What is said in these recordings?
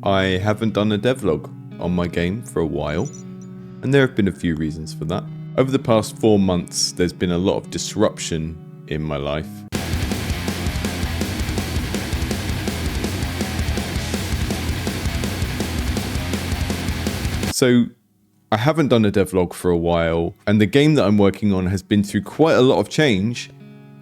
I haven't done a devlog on my game for a while, and there have been a few reasons for that. Over the past 4 months, there's been a lot of disruption in my life. So I haven't done a devlog for a while, and the game that I'm working on has been through quite a lot of change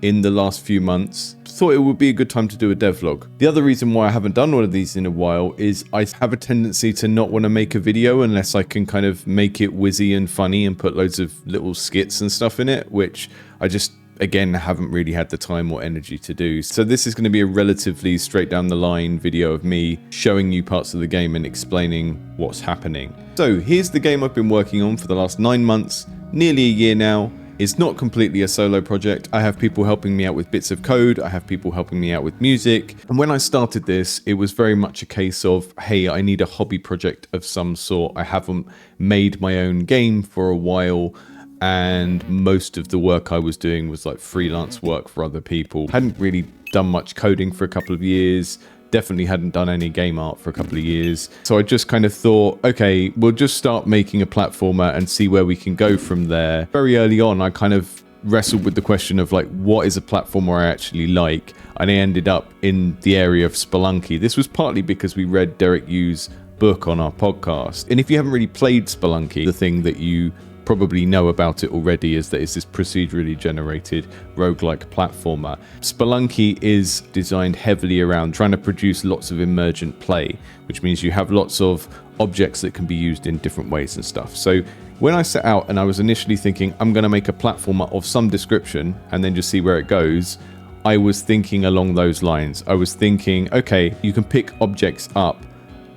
in the last few months. Thought it would be a good time to do a devlog. The other reason why I haven't done one of these in a while is I have a tendency to not want to make a video unless I can kind of make it whizzy and funny and put loads of little skits and stuff in it, which I just, again, haven't really had the time or energy to do. So this is going to be a relatively straight down the line video of me showing you parts of the game and explaining what's happening. So here's the game I've been working on for the last 9 months, nearly a year now. It's not completely a solo project. I have people helping me out with bits of code. I have people helping me out with music. And when I started this, it was very much a case of, hey, I need a hobby project of some sort. I haven't made my own game for a while, and most of the work I was doing was like freelance work for other people. Hadn't really done much coding for a couple of years. Definitely hadn't done any game art for a couple of years. So I just kind of thought, okay, we'll just start making a platformer and see where we can go from there. Very early on, I kind of wrestled with the question of like, what is a platformer I actually like? And I ended up in the area of Spelunky. This was partly because we read Derek Yu's book on our podcast. And if you haven't really played Spelunky, the thing that you probably know about it already is that it's this procedurally generated roguelike platformer. Spelunky is designed heavily around trying to produce lots of emergent play, which means you have lots of objects that can be used in different ways and stuff. So when I set out and I was initially thinking I'm going to make a platformer of some description and then just see where it goes, I was thinking along those lines. I was thinking, okay, you can pick objects up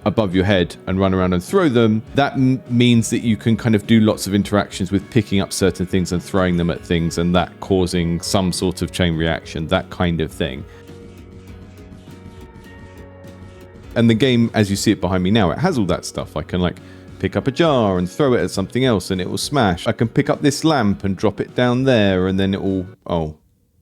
above your head and run around and throw them. That means that you can kind of do lots of interactions with picking up certain things and throwing them at things, and that causing some sort of chain reaction, that kind of thing. And the game, as you see it behind me now, it has all that stuff. I can like pick up a jar and throw it at something else and it will smash. I can pick up this lamp and drop it down there and then it will, oh,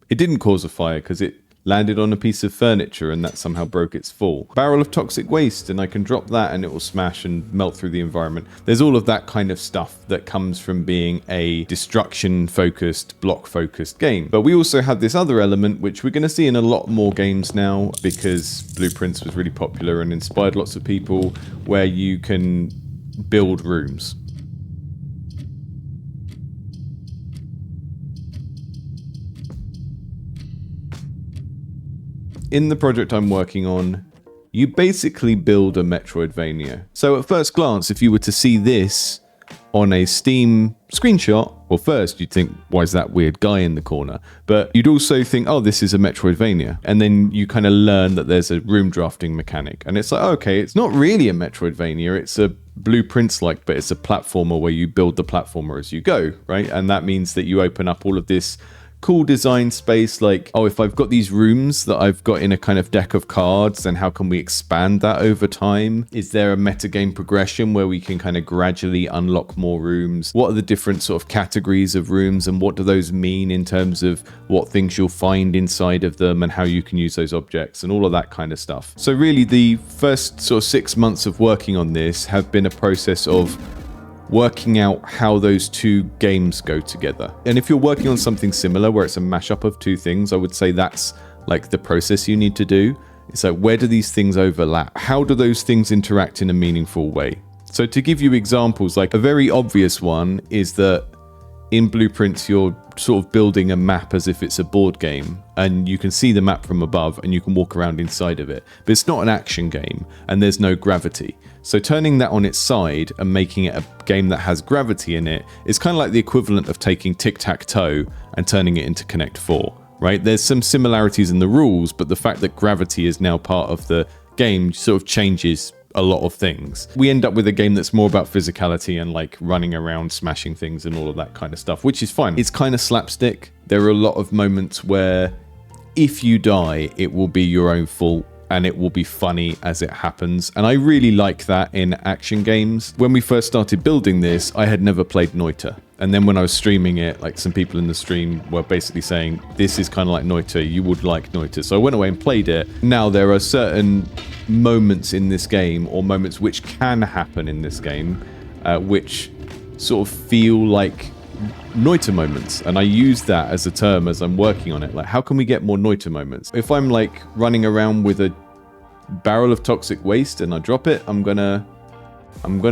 it didn't cause a fire because it landed on a piece of furniture and that somehow broke its fall. Barrel of toxic waste, and I can drop that and it will smash and melt through the environment. There's all of that kind of stuff that comes from being a destruction-focused, block-focused game. But we also have this other element, which we're going to see in a lot more games now, because Blueprints was really popular and inspired lots of people, where you can build rooms. In the project I'm working on, you basically build a Metroidvania. So at first glance, if you were to see this on a Steam screenshot, well, first you'd think, why is that weird guy in the corner? But you'd also think, oh, this is a Metroidvania. And then you kind of learn that there's a room drafting mechanic. And it's like, okay, it's not really a Metroidvania. It's a Blueprints-like, but it's a platformer where you build the platformer as you go, right? And that means that you open up all of this cool design space, like, oh, if I've got these rooms that I've got in a kind of deck of cards, then how can we expand that over time? Is there a metagame progression where we can kind of gradually unlock more rooms? What are the different sort of categories of rooms, and what do those mean in terms of what things you'll find inside of them and how you can use those objects and all of that kind of stuff? So really the first sort of 6 months of working on this have been a process of working out how those two games go together. And if you're working on something similar where it's a mashup of two things, I would say that's like the process you need to do. It's like, where do these things overlap? How do those things interact in a meaningful way? So to give you examples, like a very obvious one is that in Blueprints, you're sort of building a map as if it's a board game, and you can see the map from above and you can walk around inside of it. But it's not an action game and there's no gravity. So turning that on its side and making it a game that has gravity in it is kind of like the equivalent of taking tic-tac-toe and turning it into Connect 4, right? There's some similarities in the rules, but the fact that gravity is now part of the game sort of changes a lot of things. We end up with a game that's more about physicality and like running around, smashing things and all of that kind of stuff, which is fine. It's kind of slapstick. There are a lot of moments where if you die, it will be your own fault and it will be funny as it happens. And I really like that in action games. When we first started building this, I had never played Noita. And then when I was streaming it, like some people in the stream were basically saying, this is kind of like Noita, you would like Noita. So I went away and played it. Now there are certain moments in this game, or moments which can happen in this game, which sort of feel like Noita moments, and I use that as a term as I'm working on it. Like, how can we get more Noita moments? If I'm like running around with a barrel of toxic waste and I drop it, I'm gonna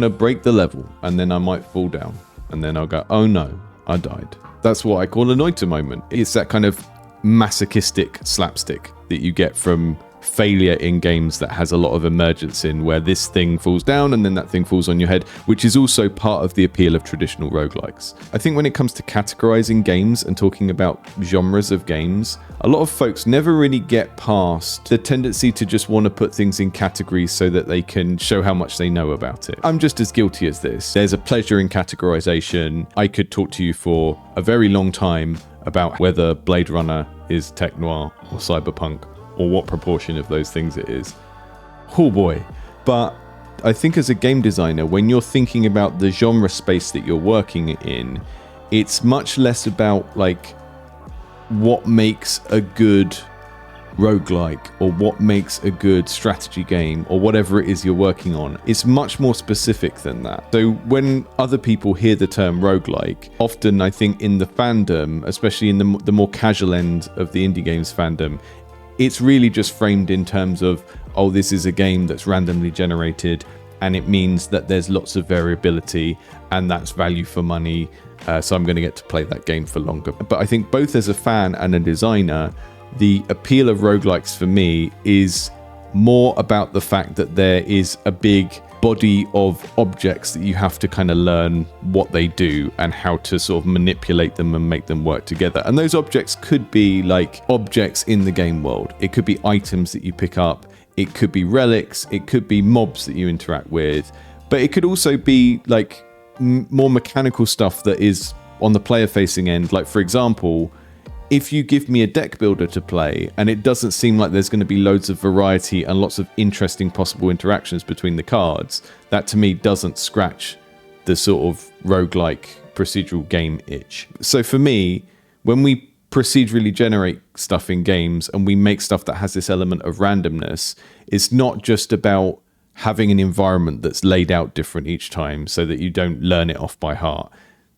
break the level, and then I might fall down, and then I'll go, oh no, I died. That's what I call a Noita moment. It's that kind of masochistic slapstick that you get from failure in games that has a lot of emergence in, where this thing falls down and then that thing falls on your head, which is also part of the appeal of traditional roguelikes. I think when it comes to categorizing games and talking about genres of games, a lot of folks never really get past the tendency to just want to put things in categories so that they can show how much they know about it. I'm just as guilty as this. There's a pleasure in categorization. I could talk to you for a very long time about whether Blade Runner is tech noir or cyberpunk, or what proportion of those things it is. Oh boy. But I think as a game designer, when you're thinking about the genre space that you're working in, it's much less about like what makes a good roguelike, or what makes a good strategy game, or whatever it is you're working on. It's much more specific than that. So when other people hear the term roguelike, often I think in the fandom, especially in the more casual end of the indie games fandom, it's really just framed in terms of, oh, this is a game that's randomly generated, and it means that there's lots of variability, and that's value for money, so I'm going to get to play that game for longer. But I think both as a fan and a designer, the appeal of roguelikes for me is more about the fact that there is a big body of objects that you have to kind of learn what they do and how to sort of manipulate them and make them work together. And those objects could be like objects in the game world. It could be items that you pick up. It could be relics. It could be mobs that you interact with. But it could also be like more mechanical stuff that is on the player facing end. Like, for example, if you give me a deck builder to play and it doesn't seem like there's going to be loads of variety and lots of interesting possible interactions between the cards, that to me doesn't scratch the sort of roguelike procedural game itch. So for me, when we procedurally generate stuff in games and we make stuff that has this element of randomness, it's not just about having an environment that's laid out different each time so that you don't learn it off by heart.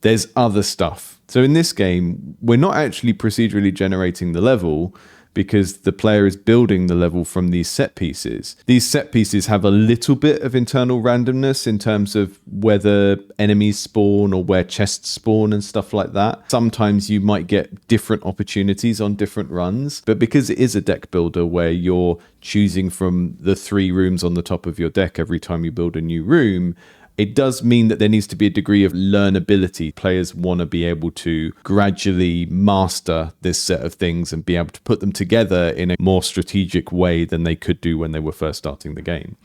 There's other stuff. So in this game, we're not actually procedurally generating the level because the player is building the level from these set pieces. These set pieces have a little bit of internal randomness in terms of whether enemies spawn or where chests spawn and stuff like that. Sometimes you might get different opportunities on different runs, but because it is a deck builder where you're choosing from the 3 rooms on the top of your deck every time you build a new room, it does mean that there needs to be a degree of learnability. Players want to be able to gradually master this set of things and be able to put them together in a more strategic way than they could do when they were first starting the game.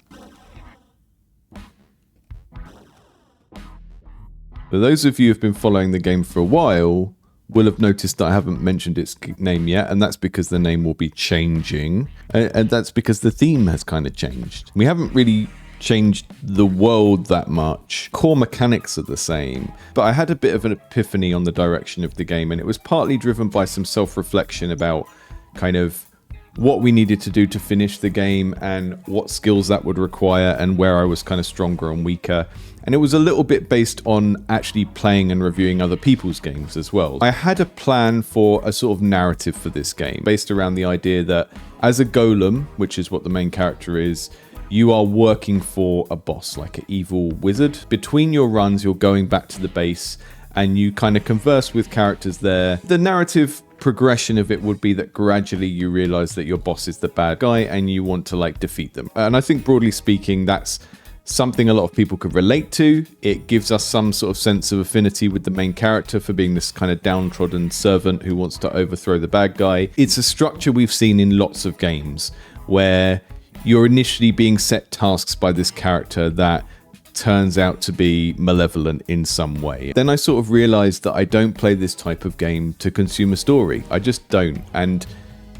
For those of you who've been following the game for a while, will have noticed that I haven't mentioned its name yet, and that's because the name will be changing, and that's because the theme has kind of changed. We haven't really changed the world that much. Core mechanics are the same, but I had a bit of an epiphany on the direction of the game, and it was partly driven by some self-reflection about kind of what we needed to do to finish the game and what skills that would require and where I was kind of stronger and weaker. And it was a little bit based on actually playing and reviewing other people's games as well. I had a plan for a sort of narrative for this game based around the idea that as a golem, which is what the main character is, you are working for a boss, like an evil wizard. Between your runs, you're going back to the base and you kind of converse with characters there. The narrative progression of it would be that gradually you realize that your boss is the bad guy and you want to like defeat them. And I think broadly speaking, that's something a lot of people could relate to. It gives us some sort of sense of affinity with the main character for being this kind of downtrodden servant who wants to overthrow the bad guy. It's a structure we've seen in lots of games where you're initially being set tasks by this character that turns out to be malevolent in some way. Then I sort of realized that I don't play this type of game to consume a story. I just don't. And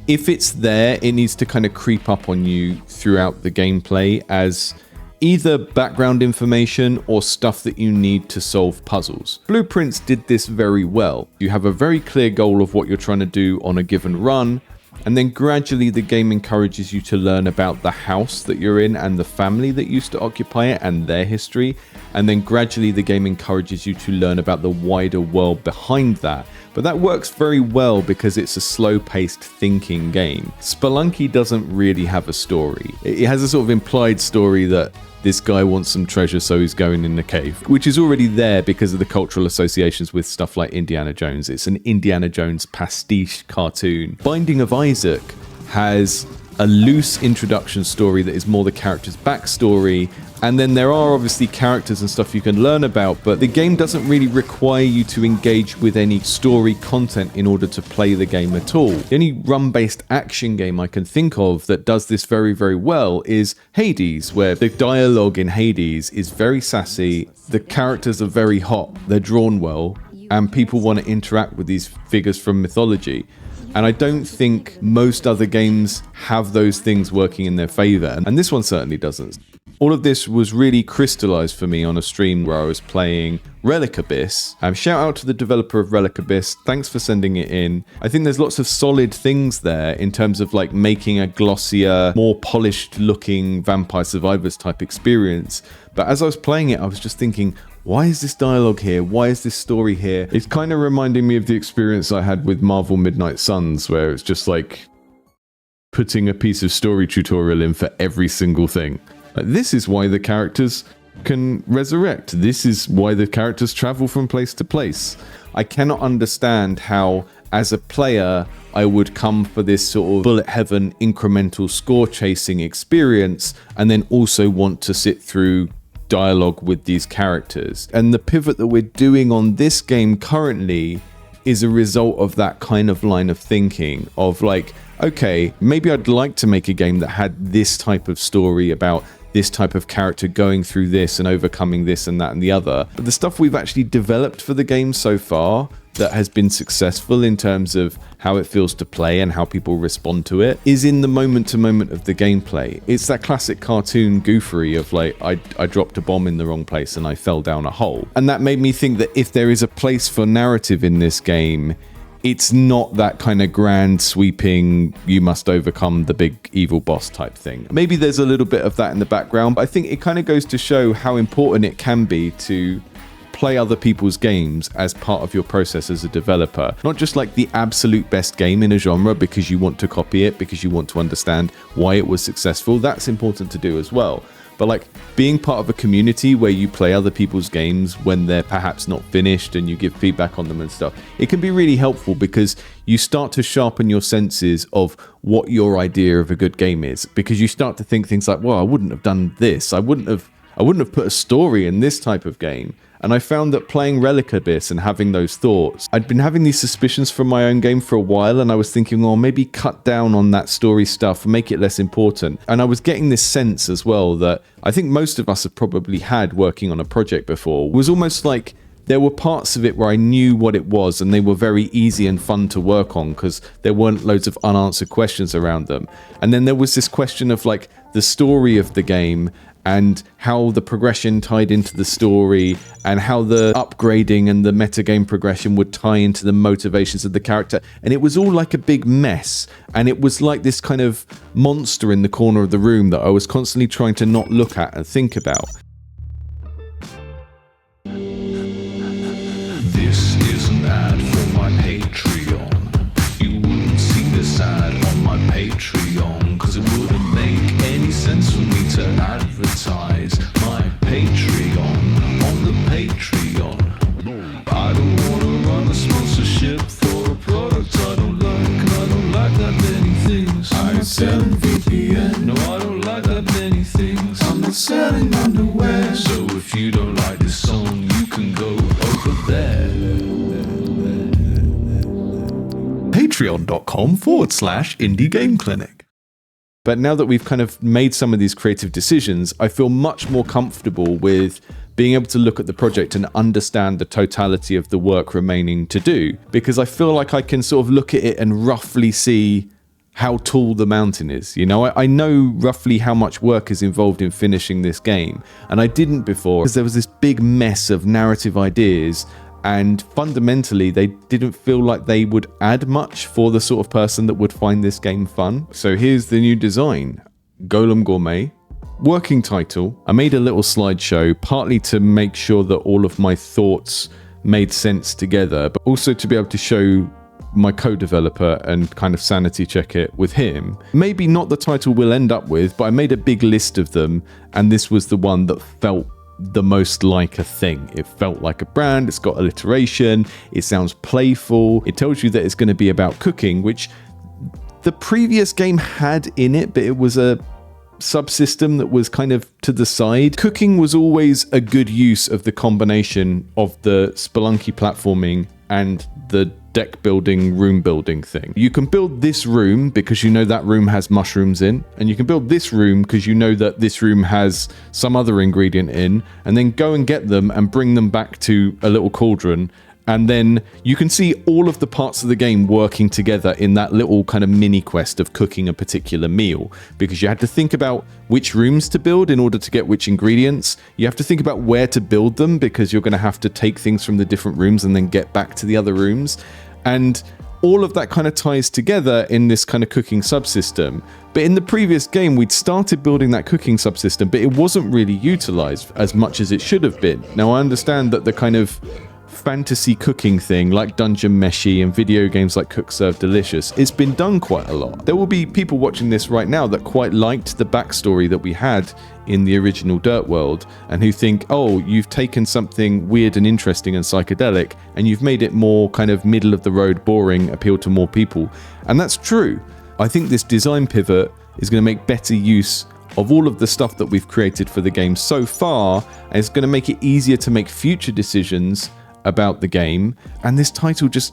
If it's there, it needs to kind of creep up on you throughout the gameplay as either background information or stuff that you need to solve puzzles. Blueprints did this very well. You have a very clear goal of what you're trying to do on a given run, and then gradually the game encourages you to learn about the house that you're in and the family that used to occupy it and their history, and then gradually the game encourages you to learn about the wider world behind that. But that works very well because it's a slow-paced thinking game. Spelunky doesn't really have a story. It has a sort of implied story that this guy wants some treasure, so he's going in the cave, which is already there because of the cultural associations with stuff like Indiana Jones. It's an Indiana Jones pastiche cartoon. Binding of Isaac has a loose introduction story that is more the character's backstory, and then there are obviously characters and stuff you can learn about, but the game doesn't really require you to engage with any story content in order to play the game at all. The only run-based action game I can think of that does this very, very well is Hades, where the dialogue in Hades is very sassy, the characters are very hot, they're drawn well, and people want to interact with these figures from mythology. And I don't think most other games have those things working in their favor, and this one certainly doesn't. All of this was really crystallized for me on a stream where I was playing Relic Abyss. Shout out to the developer of Relic Abyss, thanks for sending it in. I think there's lots of solid things there in terms of like making a glossier, more polished looking Vampire Survivors type experience. But as I was playing it, I was just thinking, why is this dialogue here? Why is this story here? It's kind of reminding me of the experience I had with Marvel Midnight Suns, where it's just like putting a piece of story tutorial in for every single thing. Like, this is why the characters can resurrect. This is why the characters travel from place to place. I cannot understand how, as a player, I would come for this sort of bullet heaven incremental score chasing experience and then also want to sit through dialogue with these characters. And the pivot that we're doing on this game currently is a result of that kind of line of thinking of like, okay, maybe I'd like to make a game that had this type of story about this type of character going through this and overcoming this and that and the other. But the stuff we've actually developed for the game so far that has been successful in terms of how it feels to play and how people respond to it is in the moment to moment of the gameplay. It's that classic cartoon goofery of like, I dropped a bomb in the wrong place and I fell down a hole. And that made me think that if there is a place for narrative in this game, it's not that kind of grand sweeping, you must overcome the big evil boss type thing. Maybe there's a little bit of that in the background, but I think it kind of goes to show how important it can be to play other people's games as part of your process as a developer. Not just like the absolute best game in a genre because you want to copy it, because you want to understand why it was successful. That's important to do as well. But like being part of a community where you play other people's games when they're perhaps not finished and you give feedback on them and stuff, it can be really helpful because you start to sharpen your senses of what your idea of a good game is, because you start to think things like, well, I wouldn't have done this. I wouldn't have put a story in this type of game. And I found that playing Relic Abyss and having those thoughts, I'd been having these suspicions from my own game for a while, and I was thinking, well, maybe cut down on that story stuff, make it less important. And I was getting this sense as well that I think most of us have probably had working on a project before. It was almost like there were parts of it where I knew what it was and they were very easy and fun to work on because there weren't loads of unanswered questions around them. And then there was this question of like the story of the game and how the progression tied into the story and how the upgrading and the metagame progression would tie into the motivations of the character. And it was all like a big mess. And it was like this kind of monster in the corner of the room that I was constantly trying to not look at and think about. This is an ad for my Patreon. You wouldn't see this ad on my Patreon, cause it wouldn't make any sense for me to advertise my Patreon on the Patreon. I don't wanna run a sponsorship for a product I don't like, and I don't like that many things. I'm not selling VPN, no, I don't like that many things. I'm not selling underwear, so if you don't like this song, you can go over there. Patreon.com/Indie Game Clinic. But now that we've kind of made some of these creative decisions, I feel much more comfortable with being able to look at the project and understand the totality of the work remaining to do. Because I feel like I can sort of look at it and roughly see how tall the mountain is. You know, I know roughly how much work is involved in finishing this game, and I didn't before because there was this big mess of narrative ideas, and fundamentally they didn't feel like they would add much for the sort of person that would find this game fun. So here's the new design. Golem Gourmet. Working title. I made a little slideshow, partly to make sure that all of my thoughts made sense together, but also to be able to show my co-developer and kind of sanity check it with him. Maybe not the title we'll end up with, but I made a big list of them, and this was the one that felt the most like a thing. It felt like a brand, it's got alliteration, it sounds playful, it tells you that it's going to be about cooking, which the previous game had in it, but it was a subsystem that was kind of to the side. Cooking was always a good use of the combination of the Spelunky platforming and the deck building, room building thing. You can build this room because you know that room has mushrooms in, and you can build this room because you know that this room has some other ingredient in, and then go and get them and bring them back to a little cauldron. And then you can see all of the parts of the game working together in that little kind of mini quest of cooking a particular meal, because you had to think about which rooms to build in order to get which ingredients. You have to think about where to build them because you're going to have to take things from the different rooms and then get back to the other rooms. And all of that kind of ties together in this kind of cooking subsystem. But in the previous game, we'd started building that cooking subsystem, but it wasn't really utilized as much as it should have been. Now, I understand that the kind of fantasy cooking thing like Dungeon Meshi and video games like Cook Serve Delicious, it's been done quite a lot. There will be people watching this right now that quite liked the backstory that we had in the original DirtWorld and who think, oh, you've taken something weird and interesting and psychedelic and you've made it more kind of middle of the road, boring, appeal to more people. And that's true. I think this design pivot is going to make better use of all of the stuff that we've created for the game so far, and it's going to make it easier to make future decisions about the game. And this title just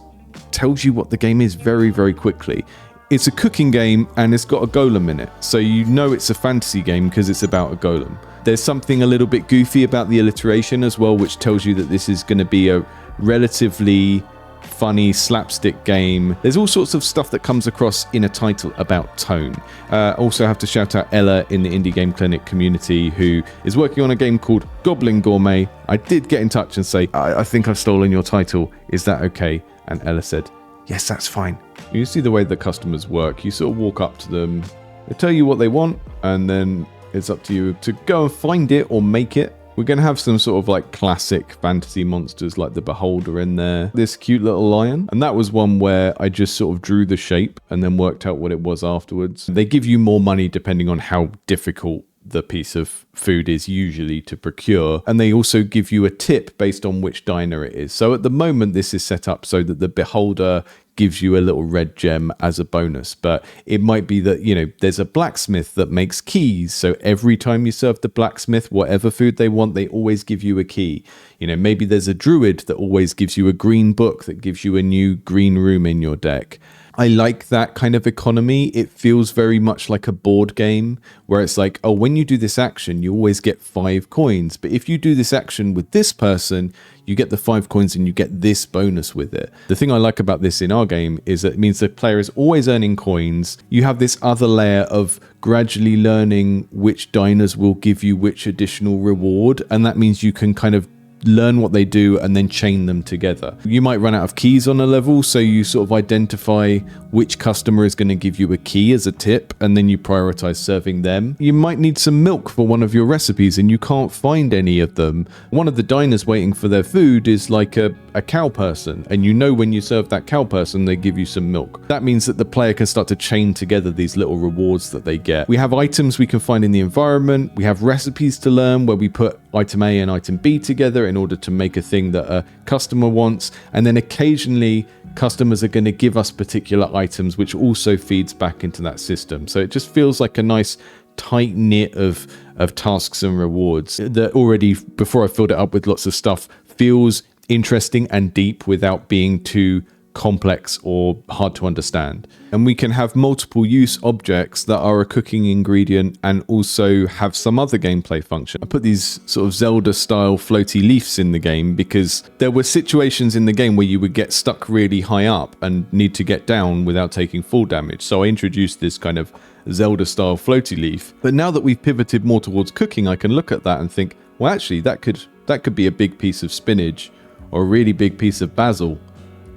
tells you what the game is very, very quickly. It's a cooking game and it's got a golem in it, so you know it's a fantasy game because it's about a golem. There's something a little bit goofy about the alliteration as well, which tells you that this is going to be a relatively funny slapstick game. There's all sorts of stuff that comes across in a title about tone. Also have to shout out Ella in the Indie Game Clinic community, who is working on a game called Goblin Gourmet. I did get in touch and say, I think I've stolen your title, is that okay? And Ella said, yes, that's fine. You see the way the customers work. You sort of walk up to them, they tell you what they want, and then it's up to you to go and find it or make it. We're going to have some sort of like classic fantasy monsters like the Beholder in there. This cute little lion. And that was one where I just sort of drew the shape and then worked out what it was afterwards. They give you more money depending on how difficult the piece of food is usually to procure. And they also give you a tip based on which diner it is. So at the moment, this is set up so that the Beholder gives you a little red gem as a bonus, but it might be that, you know, there's a blacksmith that makes keys, so every time you serve the blacksmith whatever food they want, they always give you a key. You know, maybe there's a druid that always gives you a green book that gives you a new green room in your deck. I like that kind of economy. It feels very much like a board game where it's like, oh, when you do this action, you always get 5 coins. But if you do this action with this person, you get the 5 coins and you get this bonus with it. The thing I like about this in our game is that it means the player is always earning coins. You have this other layer of gradually learning which diners will give you which additional reward. And that means you can kind of learn what they do and then chain them together. You might run out of keys on a level, so you sort of identify which customer is going to give you a key as a tip, and then you prioritize serving them. You might need some milk for one of your recipes and you can't find any of them. One of the diners waiting for their food is like a cow person, and you know when you serve that cow person, they give you some milk. That means that the player can start to chain together these little rewards that they get. We have items we can find in the environment. We have recipes to learn where we put item A and item B together in order to make a thing that a customer wants. And then occasionally customers are going to give us particular items, which also feeds back into that system. So it just feels like a nice tight knit of tasks and rewards that already, before I filled it up with lots of stuff, feels interesting and deep without being too complex or hard to understand. And we can have multiple use objects that are a cooking ingredient and also have some other gameplay function. I put these sort of Zelda style floaty leaves in the game because there were situations in the game where you would get stuck really high up and need to get down without taking full damage. So I introduced this kind of Zelda style floaty leaf. But now that we've pivoted more towards cooking, I can look at that and think, well, actually that could be a big piece of spinach or a really big piece of basil.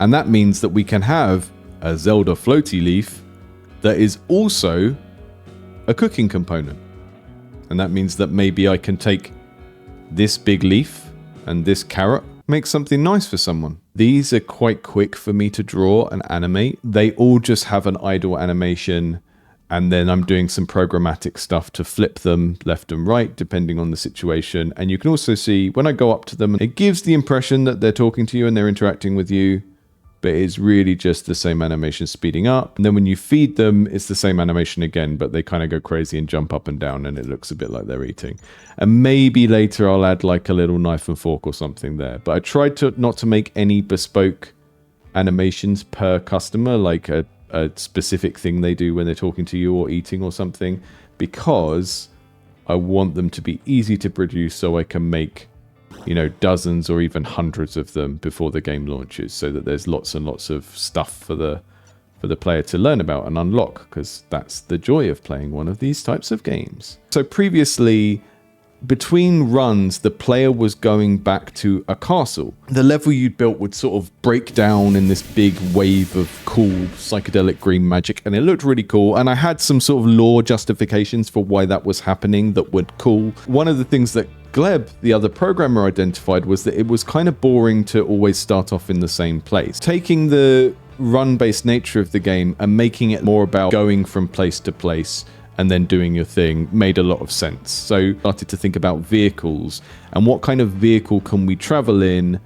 And that means that we can have a Zelda floaty leaf that is also a cooking component. And that means that maybe I can take this big leaf and this carrot, make something nice for someone. These are quite quick for me to draw and animate. They all just have an idle animation, and then I'm doing some programmatic stuff to flip them left and right depending on the situation. And you can also see when I go up to them, it gives the impression that they're talking to you and they're interacting with you, but it's really just the same animation speeding up. And then when you feed them, it's the same animation again, but they kind of go crazy and jump up and down, and it looks a bit like they're eating. And maybe later I'll add like a little knife and fork or something there. But I tried to not to make any bespoke animations per customer, like a specific thing they do when they're talking to you or eating or something, because I want them to be easy to produce so I can make, you know, dozens or even hundreds of them before the game launches, so that there's lots and lots of stuff for the player to learn about and unlock, because that's the joy of playing one of these types of games. So previously, between runs, the player was going back to a castle. The level you'd built would sort of break down in this big wave of cool psychedelic green magic, and it looked really cool. And I had some sort of lore justifications for why that was happening that were cool. One of the things that Gleb, the other programmer, identified was that it was kind of boring to always start off in the same place. Taking the run-based nature of the game and making it more about going from place to place and then doing your thing made a lot of sense. So I started to think about vehicles and what kind of vehicle can we travel in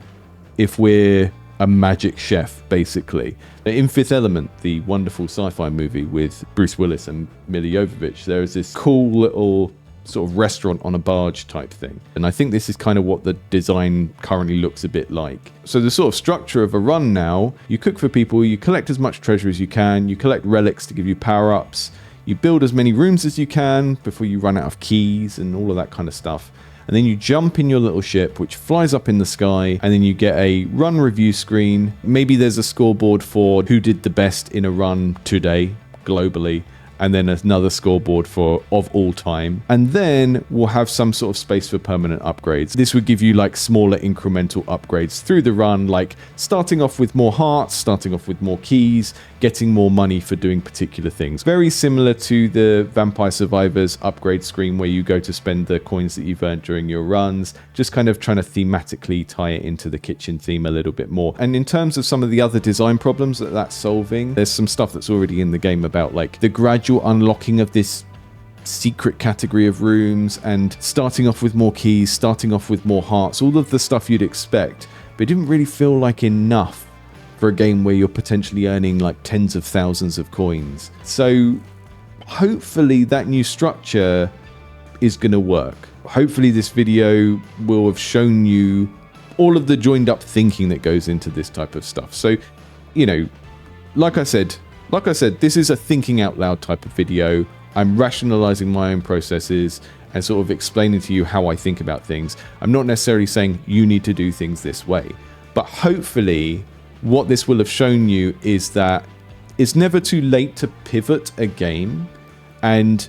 if we're a magic chef, basically. In Fifth Element, the wonderful sci-fi movie with Bruce Willis and Mila Jovovich, there is this cool little sort of restaurant on a barge type thing. And I think this is kind of what the design currently looks a bit like. So the sort of structure of a run now, you cook for people, you collect as much treasure as you can, you collect relics to give you power-ups, you build as many rooms as you can before you run out of keys and all of that kind of stuff. And then you jump in your little ship, which flies up in the sky, and then you get a run review screen. Maybe there's a scoreboard for who did the best in a run today, globally, and then another scoreboard for of all time. And then we'll have some sort of space for permanent upgrades. This would give you like smaller incremental upgrades through the run, like starting off with more hearts, starting off with more keys, getting more money for doing particular things. Very similar to the Vampire Survivors upgrade screen where you go to spend the coins that you've earned during your runs, just kind of trying to thematically tie it into the kitchen theme a little bit more. And in terms of some of the other design problems that that's solving, there's some stuff that's already in the game about like the gradual unlocking of this secret category of rooms and starting off with more keys, starting off with more hearts, all of the stuff you'd expect, but it didn't really feel like enough for a game where you're potentially earning like tens of thousands of coins. So hopefully that new structure is going to work. Hopefully this video will have shown you all of the joined up thinking that goes into this type of stuff. So, you know, like I said, this is a thinking out loud type of video. I'm rationalizing my own processes and sort of explaining to you how I think about things. I'm not necessarily saying you need to do things this way, but hopefully what this will have shown you is that it's never too late to pivot a game. And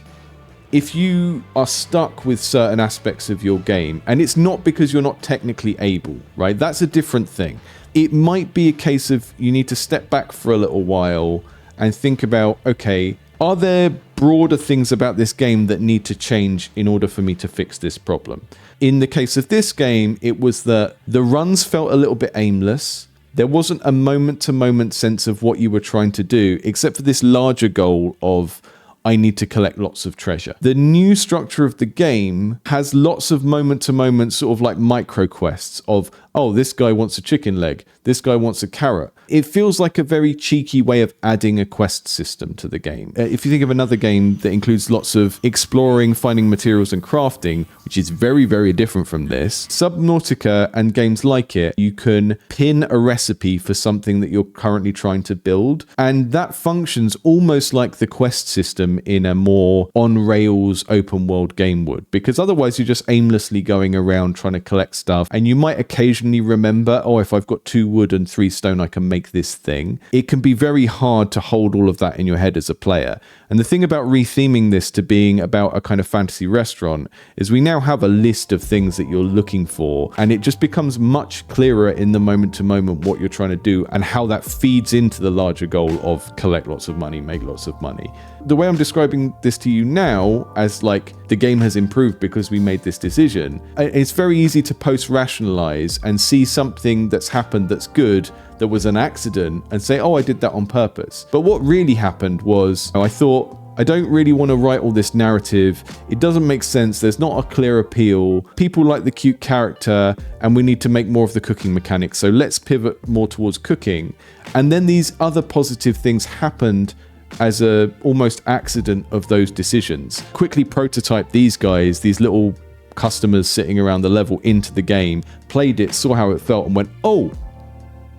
if you are stuck with certain aspects of your game, and it's not because you're not technically able, right? That's a different thing. It might be a case of you need to step back for a little while and think about, okay, are there broader things about this game that need to change in order for me to fix this problem? In the case of this game, it was that the runs felt a little bit aimless. There wasn't a moment-to-moment sense of what you were trying to do, except for this larger goal of, I need to collect lots of treasure. The new structure of the game has lots of moment-to-moment sort of like micro quests of, oh, this guy wants a chicken leg, this guy wants a carrot. It feels like a very cheeky way of adding a quest system to the game. If you think of another game that includes lots of exploring, finding materials and crafting, which is very, very different from this, Subnautica and games like it, you can pin a recipe for something that you're currently trying to build, and that functions almost like the quest system in a more on-rails open world game would, because otherwise you're just aimlessly going around trying to collect stuff, and you might occasionally remember, oh, if I've got 2 wood and 3 stone, I can make this thing. It can be very hard to hold all of that in your head as a player. And the thing about retheming this to being about a kind of fantasy restaurant is we now have a list of things that you're looking for, and it just becomes much clearer in the moment to moment what you're trying to do and how that feeds into the larger goal of collect lots of money, make lots of money. The way I'm describing this to you now as like the game has improved because we made this decision, it's very easy to post-rationalize and see something that's happened that's good that was an accident and say, oh, I did that on purpose. But what really happened was I thought, I don't really want to write all this narrative. It doesn't make sense. There's not a clear appeal. People like the cute character and we need to make more of the cooking mechanics. So let's pivot more towards cooking. And then these other positive things happened as a almost accident of those decisions. Quickly prototyped these guys, these little customers sitting around the level into the game, played it, saw how it felt and went, oh,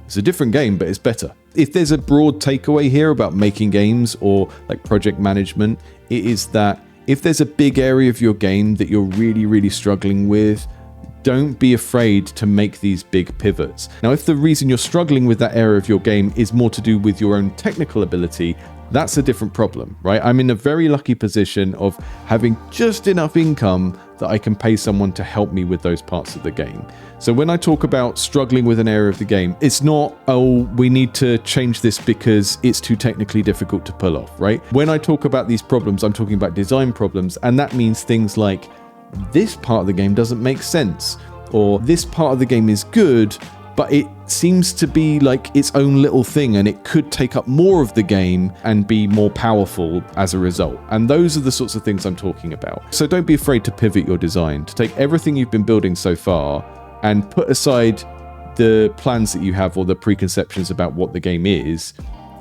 it's a different game, but it's better. If there's a broad takeaway here about making games or like project management, it is that if there's a big area of your game that you're really, really struggling with, don't be afraid to make these big pivots. Now, if the reason you're struggling with that area of your game is more to do with your own technical ability, that's a different problem, right? I'm in a very lucky position of having just enough income that I can pay someone to help me with those parts of the game. So when I talk about struggling with an area of the game, it's not, oh, we need to change this because it's too technically difficult to pull off, right? When I talk about these problems, I'm talking about design problems, and that means things like this part of the game doesn't make sense, or this part of the game is good, but it seems to be like its own little thing and it could take up more of the game and be more powerful as a result. And those are the sorts of things I'm talking about. So don't be afraid to pivot your design, to take everything you've been building so far and put aside the plans that you have or the preconceptions about what the game is.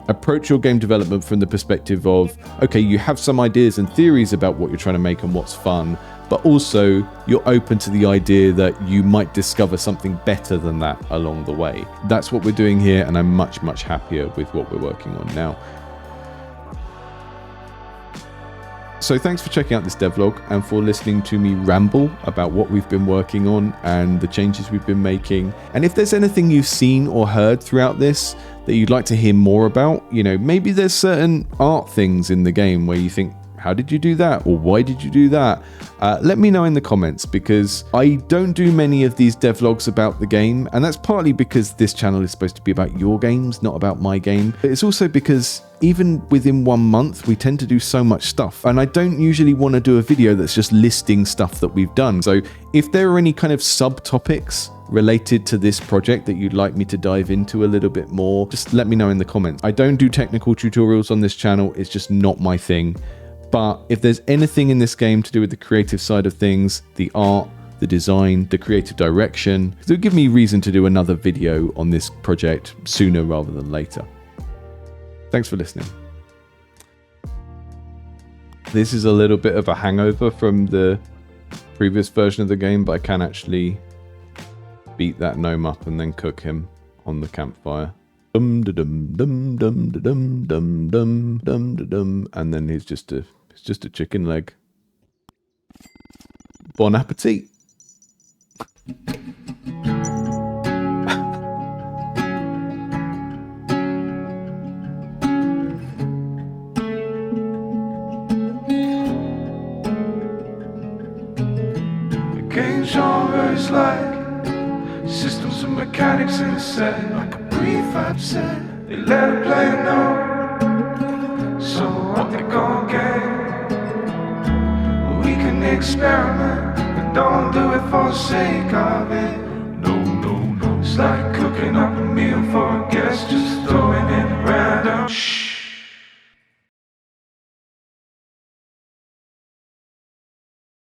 Approach your game development from the perspective of, okay, you have some ideas and theories about what you're trying to make and what's fun, but also you're open to the idea that you might discover something better than that along the way. That's what we're doing here, and I'm much, much happier with what we're working on now. So thanks for checking out this devlog and for listening to me ramble about what we've been working on and the changes we've been making. And if there's anything you've seen or heard throughout this that you'd like to hear more about, you know, maybe there's certain art things in the game where you think, how did you do that? Or why did you do that? Let me know in the comments, because I don't do many of these devlogs about the game, and that's partly because this channel is supposed to be about your games, not about my game. But it's also because even within 1 month, we tend to do so much stuff, and I don't usually want to do a video that's just listing stuff that we've done. So if there are any kind of subtopics related to this project that you'd like me to dive into a little bit more, just let me know in the comments. I don't do technical tutorials on this channel, it's just not my thing. But if there's anything in this game to do with the creative side of things, the art, the design, the creative direction, it'll give me reason to do another video on this project sooner rather than later. Thanks for listening. This is a little bit of a hangover from the previous version of the game, but I can actually beat that gnome up and then cook him on the campfire. Dum da dum dum dum da dum dum dum dum da dum, and then it's just a chicken leg. Bon appetit. The game genre is like systems and mechanics in a set, like a prefab set. They let a player know so what they gon' get. We can experiment, but don't do it for the sake of it. No, no, no. It's like cooking up a meal for a guest, just throwing in random shh.